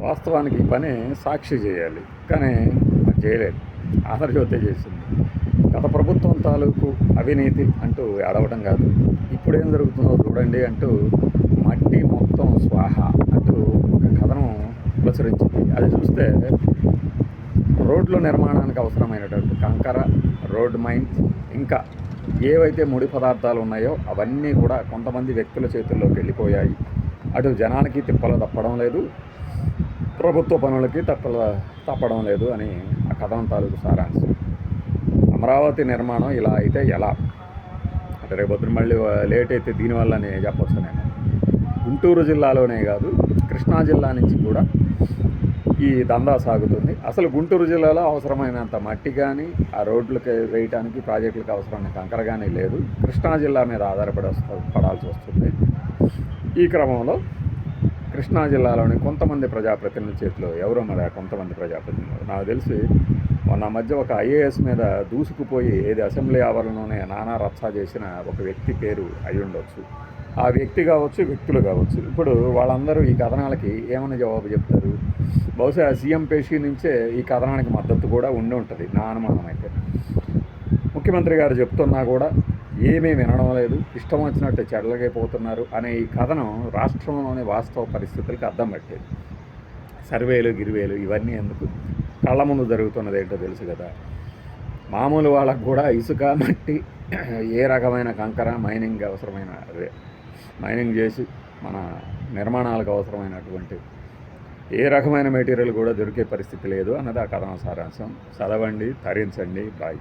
వాస్తవానికి ఈ పని సాక్షి చేయాలి, కానీ అది చేయలేదు. ఆంధ్రజ్యోతి చేసింది. గత ప్రభుత్వం తాలూకు అవినీతి అంటూ ఏడవడం కాదు, ఇప్పుడేం జరుగుతుందో చూడండి అంటూ మట్టి మొత్తం స్వాహ అంటూ ఒక కథనం ప్రచురించింది. అది చూస్తే రోడ్ల నిర్మాణానికి అవసరమైనటువంటి కంకర, రోడ్ మైన్స్, ఇంకా ఏవైతే ముడి పదార్థాలు ఉన్నాయో అవన్నీ కూడా కొంతమంది వ్యక్తుల చేతుల్లోకి వెళ్ళిపోయాయి. అటు జనానికి తిప్పలు తప్పడం లేదు, ప్రభుత్వ పనులకి తప్పడం లేదు అని ఆ కథనం తాలూకు సారాంశం. అమరావతి నిర్మాణం ఇలా అయితే ఎలా అంటే రేపొద్దున మళ్ళీ లేట్ అయితే దీనివల్లనే చెప్పొచ్చు నేను. గుంటూరు జిల్లాలోనే కాదు, కృష్ణా జిల్లా నుంచి కూడా ఈ దందా సాగుతుంది. అసలు గుంటూరు జిల్లాలో అవసరమైనంత మట్టి కానీ, ఆ రోడ్లకి వేయటానికి ప్రాజెక్టులకు అవసరమైన కంకర కానీ లేదు. కృష్ణా జిల్లా మీద పడాల్సి వస్తుంది. ఈ క్రమంలో కృష్ణా జిల్లాలోని కొంతమంది ప్రజాప్రతినిధుల చేతిలో ఎవరో మరి కొంతమంది ప్రజాప్రతినిధులు నాకు తెలిసి మొన్న మధ్య ఒక ఐఏఎస్ మీద దూసుకుపోయి ఏది అసెంబ్లీ ఆవరణలోనే నానా రచ్చా చేసిన ఒక వ్యక్తి పేరు అయి ఉండొచ్చు. ఆ వ్యక్తి కావచ్చు, వ్యక్తులు కావచ్చు. ఇప్పుడు వాళ్ళందరూ ఈ కథనాలకి ఏమని జవాబు చెప్తారు? బహుశా సీఎం పేషీ నుంచే ఈ కథనానికి మద్దతు కూడా ఉండి ఉంటుంది నా అనుమానం అయితే. ముఖ్యమంత్రి గారు చెప్తున్నా కూడా ఏమీ వినడం లేదు, ఇష్టం వచ్చినట్టు చెడలగైపోతున్నారు అనే ఈ కథనం రాష్ట్రంలోని వాస్తవ పరిస్థితులకు అద్దం పట్టేది. సర్వేలు గిరివేలు ఇవన్నీ ఎందుకు? కళ్ళ ముందు జరుగుతున్నది ఏంటో తెలుసు కదా. మామూలు వాళ్ళకు కూడా ఇసుక, మట్టి, ఏ రకమైన కంకర మైనింగ్ అవసరమైన మైనింగ్ చేసి మన నిర్మాణాలకు అవసరమైనటువంటి ఏ రకమైన మెటీరియల్ కూడా దొరికే పరిస్థితి లేదు అన్నది ఆ కథనం సారాంశం. చదవండి, తరించండి. బాయ్.